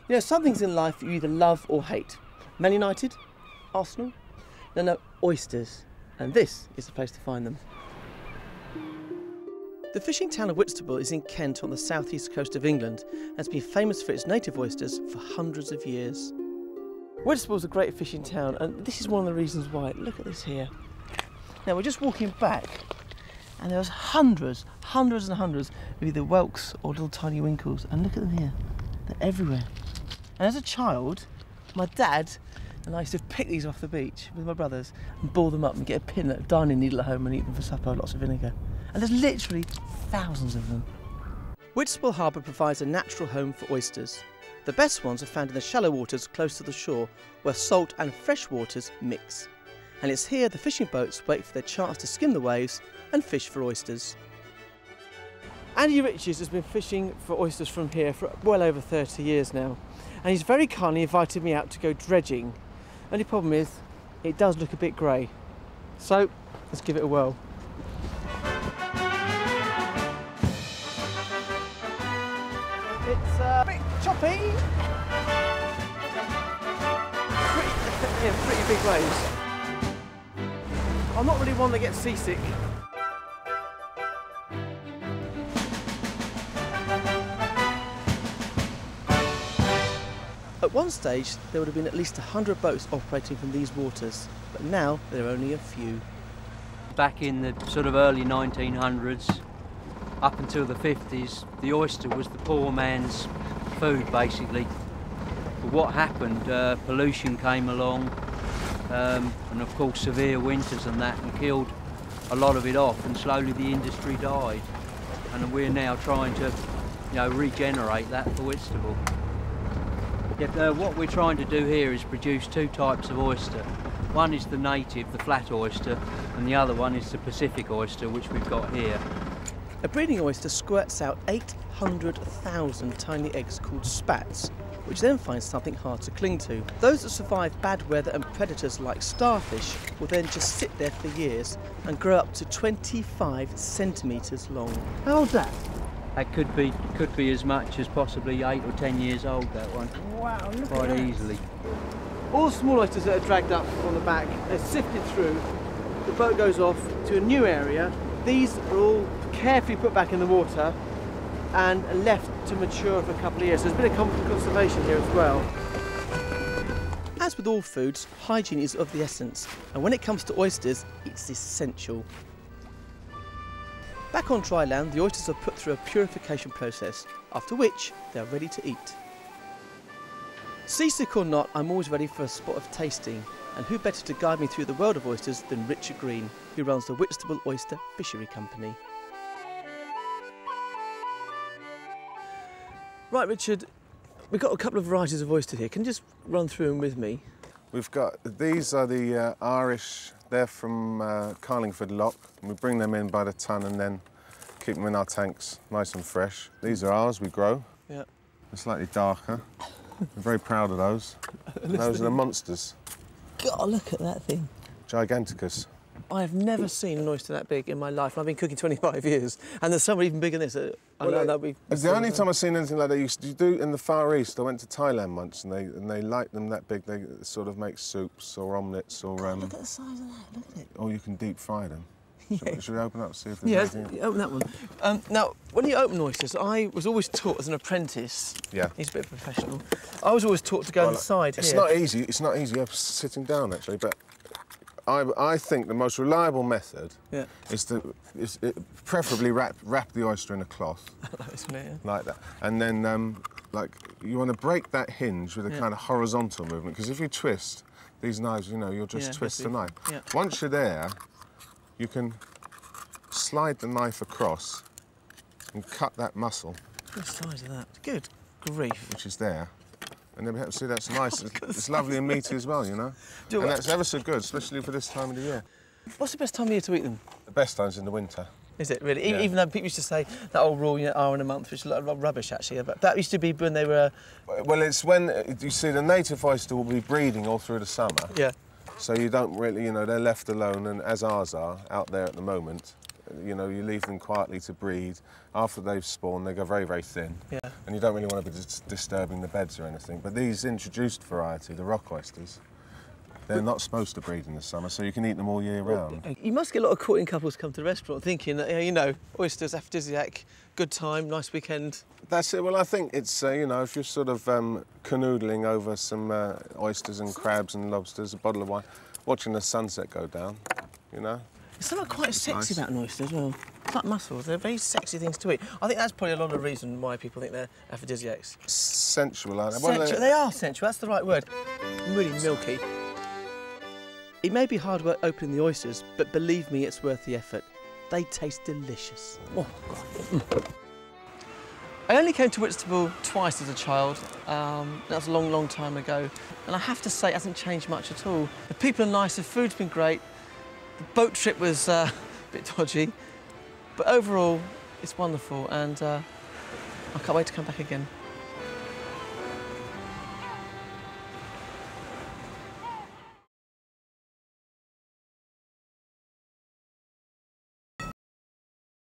You know, some things in life you either love or hate. Man United? Arsenal? No, oysters. And this is the place to find them. The fishing town of Whitstable is in Kent on the southeast coast of England and has been famous for its native oysters for hundreds of years. Whitstable is a great fishing town, and this is one of the reasons why. Look at this here. Now we're just walking back and there's hundreds and hundreds of either whelks or little tiny winkles, and look at them here. They're everywhere. And as a child, my dad and I used to pick these off the beach with my brothers and ball them up and get a pin at a darning needle at home and eat them for supper, lots of vinegar. And there's literally thousands of them. Whitstable Harbour provides a natural home for oysters. The best ones are found in the shallow waters close to the shore, where salt and fresh waters mix. And it's here the fishing boats wait for their chance to skim the waves and fish for oysters. Andy Riches has been fishing for oysters from here for well over 30 years now, and he's very kindly invited me out to go dredging. Only problem is, it does look a bit grey. So, let's give it a whirl. It's a bit choppy. Pretty big waves. I'm not really one that gets seasick. At one stage, there would have been at least 100 boats operating from these waters, but now there are only a few. Back in the sort of early 1900s, up until the 50s, the oyster was the poor man's food, basically. But what happened, pollution came along, and of course severe winters and that, and killed a lot of it off, and slowly the industry died. And we're now trying to, regenerate that for Whitstable. What we're trying to do here is produce two types of oyster. One is the native, the flat oyster, and the other one is the Pacific oyster, which we've got here. A breeding oyster squirts out 800,000 tiny eggs called spats, which then find something hard to cling to. Those that survive bad weather and predators like starfish will then just sit there for years and grow up to 25 centimetres long. How old's that? That could be as much as possibly 8 or 10 years old, that one. Wow, look quite at that. Easily. All the small oysters that are dragged up on the back, they're sifted through, the boat goes off to a new area. These are all carefully put back in the water and left to mature for a couple of years. There's a bit of conservation here as well. As with all foods, hygiene is of the essence, and when it comes to oysters, it's essential. Back on dry land, the oysters are put through a purification process, after which they are ready to eat. Seasick or not, I'm always ready for a spot of tasting, and who better to guide me through the world of oysters than Richard Green, who runs the Whitstable Oyster Fishery Company. Right, Richard, we've got a couple of varieties of oyster here. Can you just run through them with me? We've got, these are the Irish, they're from Carlingford Lock. We bring them in by the ton and then keep them in our tanks nice and fresh. These are ours, we grow. Yeah. They're slightly darker. We're very proud of those. And those are the monsters. God, look at that thing. Giganticus. I have never seen an oyster that big in my life. I've been cooking 25 years, and there's some even bigger than this. It's the only time I've seen anything like that. You do in the Far East. I went to Thailand once, and they like them that big. They sort of make soups or omelettes or. God, look at the size of that. Look at it. Or you can deep fry them. Yeah. Should we open up and see if there's anything? Yeah, open that one. Now, when you open oysters, I was always taught as an apprentice. Yeah. He's a bit professional. I was always taught to go inside it's here. Not easy. It's not easy sitting down actually, but. I think the most reliable method is to preferably wrap the oyster in a cloth, like that, and then like you want to break that hinge with a kind of horizontal movement, because if you twist these knives, you'll just twist the knife. Yeah. Once you're there, you can slide the knife across and cut that muscle. What size of that? Good grief. Which is there. And then see, that's nice. It's lovely and meaty as well, And that's ever so good, especially for this time of the year. What's the best time of year to eat them? The best time's in the winter. Is it really? Yeah. Even though people used to say that old rule, hour in a month, which is a lot of rubbish actually. But that used to be when they were. Well, it's when you see the native oyster will be breeding all through the summer. Yeah. So you don't really, they're left alone, and as ours are out there at the moment, you know, you leave them quietly to breed. After they've spawned, they go very, very thin. Yeah. And you don't really want to be disturbing the beds or anything. But these introduced variety, the rock oysters, they're not supposed to breed in the summer, so you can eat them all year round. You must get a lot of courting couples come to the restaurant thinking that, you know, oysters, aphrodisiac, good time, nice weekend. That's it. Well, I think it's, you know, if you're sort of canoodling over some oysters and crabs and lobsters, a bottle of wine, watching the sunset go down, you know. There's something quite sexy nice about an oyster as well. It's like mussels. They're very sexy things to eat. I think that's probably a lot of the reason why people think they're aphrodisiacs. Sensual, aren't they? Sensual. They are sensual. That's the right word. Really milky. It may be hard work opening the oysters, but believe me, it's worth the effort. They taste delicious. Oh, God. I only came to Whitstable twice as a child. That was a long, long time ago. And I have to say, it hasn't changed much at all. The people are nice, the food's been great. The boat trip was a bit dodgy. But overall, it's wonderful, and I can't wait to come back again.